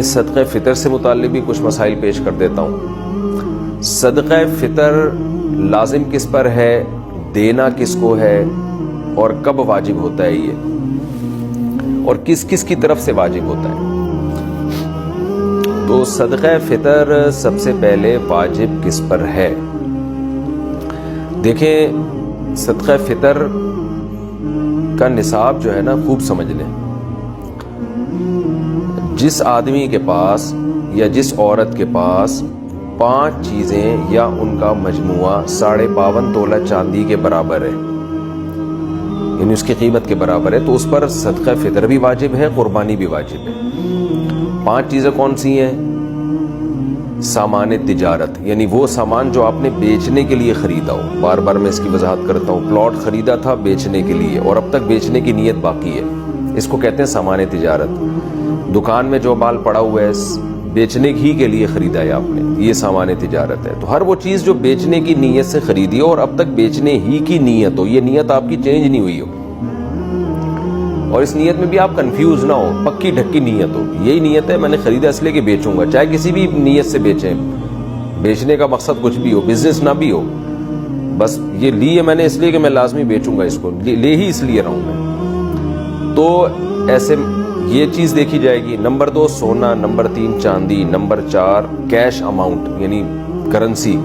صدقہ فطر سے متعلق بھی کچھ مسائل پیش کر دیتا ہوں۔ صدقہ فطر لازم کس پر ہے، دینا کس کو ہے، اور کب واجب ہوتا ہے یہ، اور کس کس کی طرف سے واجب ہوتا ہے۔ تو صدقہ فطر سب سے پہلے واجب کس پر ہے؟ دیکھیں، صدقہ فطر کا نصاب جو ہے نا، خوب سمجھ لیں۔ جس آدمی کے پاس یا جس عورت کے پاس 5 چیزیں یا ان کا مجموعہ 52.5 تولہ چاندی کے برابر ہے، یعنی اس کی قیمت کے برابر ہے، تو اس پر صدقہ فطر بھی واجب ہے، قربانی بھی واجب ہے۔ 5 چیزیں کون سی ہیں؟ سامان تجارت، یعنی وہ سامان جو آپ نے بیچنے کے لیے خریدا ہو۔ بار بار میں اس کی وضاحت کرتا ہوں، پلاٹ خریدا تھا بیچنے کے لیے اور اب تک بیچنے کی نیت باقی ہے، اس کو کہتے ہیں سامان تجارت۔ دکان میں جو مال پڑا ہوا ہے بیچنے ہی کے لیے خریدا ہے آپ نے، یہ سامان تجارت ہے۔ تو ہر وہ چیز جو بیچنے کی نیت سے خریدی ہو اور اب تک بیچنے ہی کی نیت ہو، یہ نیت آپ کی چینج نہیں ہوئی ہو، اور اس نیت میں بھی آپ کنفیوز نہ ہو، پکی ڈھکی نیت ہو، یہی نیت ہے میں نے خریدا اس لیے کہ بیچوں گا، چاہے کسی بھی نیت سے بیچیں، بیچنے کا مقصد کچھ بھی ہو، بزنس نہ بھی ہو، بس یہ لیے میں نے اس لیے کہ میں لازمی بیچوں گا، اس کو لے ہی اس لیے رہا ہوں میں، تو ایسے یہ چیز دیکھی جائے گی۔ نمبر 2 سونا، نمبر 3 چاندی، نمبر 4 کیش اماؤنٹ یعنی کرنسی،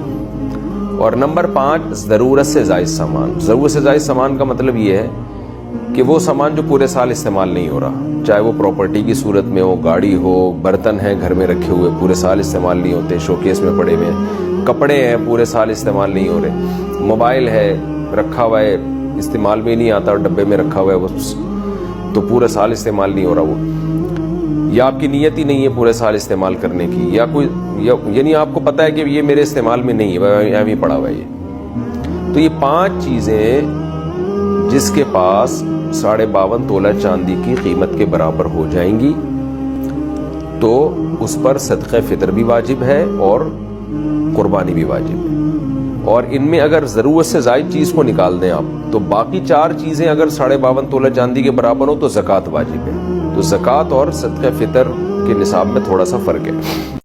اور نمبر 5 ضرورت سے زائد سامان۔ ضرورت سے زائد سامان کا مطلب یہ ہے کہ وہ سامان جو پورے سال استعمال نہیں ہو رہا، چاہے وہ پراپرٹی کی صورت میں ہو، گاڑی ہو، برتن ہیں گھر میں رکھے ہوئے پورے سال استعمال نہیں ہوتے، شوکیس میں پڑے ہوئے ہیں، کپڑے ہیں پورے سال استعمال نہیں ہو رہے، موبائل ہے رکھا ہوا ہے استعمال میں نہیں آتا اور ڈبے میں رکھا ہوا ہے وہ تو پورا سال استعمال نہیں ہو رہا وہ، یا آپ کی نیت ہی نہیں ہے پورے سال استعمال کرنے کی، یا کوئی یعنی آپ کو پتا ہے کہ یہ میرے استعمال میں نہیں ہے، ایم ہی پڑا ہوا ہے یہ۔ تو یہ 5 چیزیں جس کے پاس 52.5 تولہ چاندی کی قیمت کے برابر ہو جائیں گی تو اس پر صدقہ فطر بھی واجب ہے اور قربانی بھی واجب ہے۔ اور ان میں اگر ضرورت سے زائد چیز کو نکال دیں آپ، تو باقی 4 چیزیں اگر 52.5 تولہ چاندی کے برابر ہو تو زکوٰۃ واجب ہے۔ تو زکوٰۃ اور صدقہ فطر کے نصاب میں تھوڑا سا فرق ہے۔